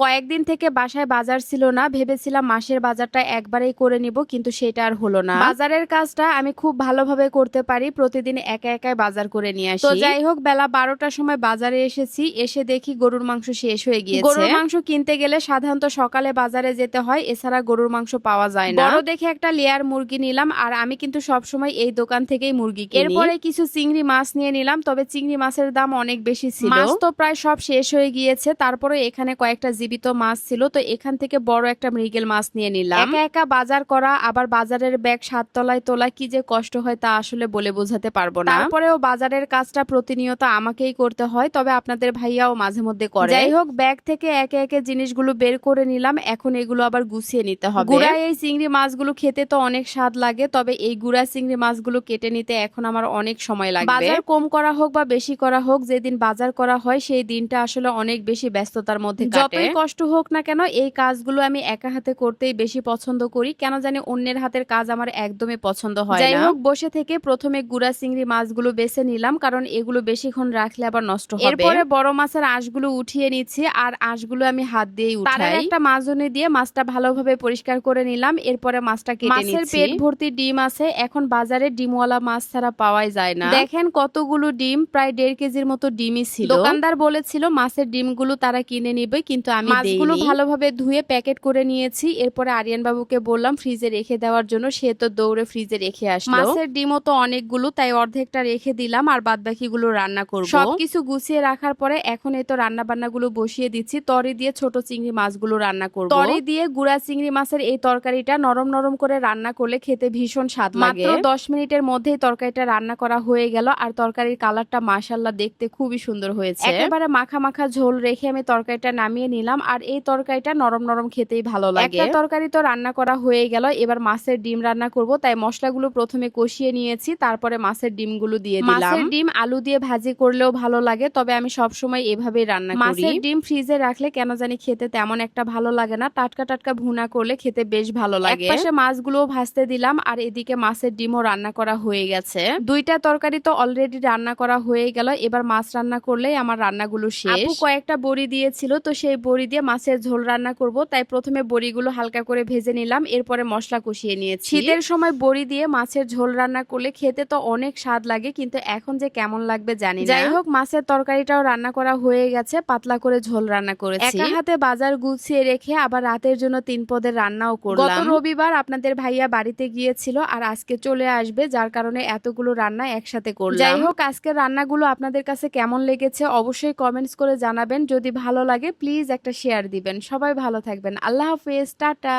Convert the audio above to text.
কয়েকদিন থেকে বাসায় বাজার ছিল না, ভেবেছিলাম মাসের বাজারটা একবারেই করে নিব, কিন্তু সেটা আর হলো না। বাজারের কাজটা আমি খুব ভালোভাবে করতে পারি, প্রতিদিন একা একাই বাজার করে নিয়ে আসি। তো যাই হোক, বেলা 12টার সময় বাজারে এসেছি, এসে দেখি গরুর মাংস শেষ হয়ে গিয়েছে। গরুর মাংস কিনতে গেলে সাধারণত সকালে বাজারে যেতে হয়, এছাড়া গরুর মাংস পাওয়া যায় না। বড় দেখে একটা লেয়ার মুরগি নিলাম, আর আমি কিন্তু সবসময় এই দোকান থেকেই মুরগি কিনি। এরপরে কিছু চিংড়ি মাছ নিয়ে নিলাম, তবে চিংড়ি মাছের দাম অনেক বেশি ছিল। মাছ তো প্রায় সব শেষ হয়ে গিয়েছে, তারপরে এখানে কয়েকটা জীবিত মাছ ছিল, তো এখান থেকে বড় একটা মৃগেল মাছ নিয়ে নিলাম। একা একা বাজার করা, আবার বাজারের ব্যাগ 7 তলায় তোলা, কি যে কষ্ট হয় তা আসলে বলে বোঝাতে পারবো না। তারপরেও বাজারের কাজটা প্রতিনিয়ত আমাকেই করতে হয়, তবে আপনাদের ভাইয়াও মাঝে মধ্যে করে। যাই হোক, ব্যাগ থেকে একে একে জিনিসগুলো বের করে নিলাম, এখন এগুলো আবার গুছিয়ে নিতে হবে। গুড়া এই চিংড়ি মাছগুলো খেতে তো অনেক স্বাদ লাগে, তবে এই গুড়া চিংড়ি মাছগুলো কেটে নিতে এখন আমার অনেক সময় লাগবে। বাজার কম করা হোক বা বেশি করা হোক, যেদিন বাজার করা হয় সেই দিনটা আসলে অনেক বেশি ব্যস্ততার মধ্যে কাটে। যতই কষ্ট হোক না কেন, এই কাজগুলো আমি একা হাতে করতেই বেশি পছন্দ করি। কেন জানি অন্যের হাতের কাজ আমার একদমই পছন্দ হয় না। যাই হোক, বসে থেকে প্রথমে গুড়া চিংড়ি মাছগুলো বেছে নিলাম, কারণ এগুলো বেশিক্ষণ রাখলে আবার নষ্ট হবে। এরপরে বড় মাছের আঁশগুলো উঠিয়ে নিচ্ছি, আর আঁশগুলো আমি হাত দিয়েই উঠাই। তার একটা মাজনি দিয়ে মাছটা ভালোভাবে পরিষ্কার করে নিলাম, এরপরে মাছটা কেটে নিচ্ছি। মাছের পেট ভর্তি ডিম আছে, এখন বাজারে ডিমওয়ালা মাছ ছাড়া পাওয়াই যায় না। দেখেন কতগুলো ডিম, প্রায় 1.5 কেজির মতো ডিমই ছিল। দোকানদার বলেছিল মাছের ডিমগুলো তারা কিনে নিবে, কিন্তু আমি মাছগুলো ভালোভাবে ধুয়ে প্যাকেট করে নিয়েছি। এরপরে আরিয়ান বাবুকে বললাম ফ্রিজে রেখে দেওয়ার জন্য, সে তো দৌড়ে ফ্রিজে রেখে আসলো। মাছের ডিমও তো অনেকগুলো, তাই অর্ধেকটা রেখে দিলাম, আর বাদবাকিগুলো রান্না করব। সবকিছু গুছিয়ে রাখার পরে এখন এই তো রান্না বান্নাগুলো বসিয়ে দিচ্ছি। তরি দিয়ে ছোট চিংড়ি মাছগুলো রান্না করব। তরি দিয়ে গুড়া চিংড়ি মাছের এই তরকারিটা নরম নরম করে রান্না করলে খেতে ভীষণ স্বাদ লাগে। মাত্র 10 মিনিটের মধ্যেই তরকারিটা রান্না করা হয়ে গেল, আর তরকারির কালারটা মাশাআল্লাহ দেখতে খুবই সুন্দর হয়েছে। একেবারে মাখা মাখা ঝোল রেখে আমি তরকারিটা নামিয়ে নিলাম, আর এই তরকারিটা নরম নরম খেতেই ভালো লাগে। একটা তরকারি তো রান্না করা হয়ে গেল, এবার মাছের ডিম রান্না করব, তাই মশলাগুলো প্রথমে কষিয়ে নিয়েছি, তারপরে মাছের ডিমগুলো দিয়ে দিলাম। মাছের ডিম আলু দিয়ে ভাজি করলেও ভালো লাগে, তবে আমি সবসময় এভাবেই রান্না করি। মাছের ডিম ফ্রিজে রাখলে কেন জানি খেতে তেমন একটা ভালো লাগে না, টাটকা টাটকা ভুনা করলে খেতে বেশ ভালো লাগে। একপাশে মাছগুলোও ভাজতে দিলাম, আর এদিকে মাছের ডিমও রান্না করা হয়ে গেছে। দুইটা তরকারি তো অলরেডি রান্না করা হয়ে গেল, এবার মাছ রান্না করলেই আমার রান্নাগুলো শেষ। আপু কয়েকটা বড়ি দিয়েছিল, তো সেই বড়ি দিয়ে মাছের ঝোল রান্না করব, তাই প্রথমে বড়িগুলো হালকা করে ভেজে নিলাম, এরপরে মশলা কষিয়ে নিয়েছি। শীতের সময় বড়ি দিয়ে মাছের ঝোল রান্না করলে খেতে তো অনেক স্বাদ লাগে, কিন্তু এখন যে কেমন লাগবে জানি না। যাই হোক, মাছের তরকারিটাও রান্না করা হয়ে গেছে, পাতলা করে ঝোল রান্না করেছি। একা হাতে বাজার গুছিয়ে রেখে আবার রাতের জন্য 3 পদের রান্নাও করলাম। গত রবিবার আপনাদের ভাইয়া বাড়িতে গিয়েছিল, আর আজকে চলে আসবে, যার কারণে এতগুলো রান্না একসাথে করলাম। যাই হোক, আজকের রান্নাগুলো আপনাদের কাছে কেমন লেগেছে অবশ্যই কমেন্টস করে জানাবেন। যদি ভালো লাগে প্লিজ একটা শেয়ার দিবেন। সবাই ভালো থাকবেন। আল্লাহ হাফেজ, টাটা।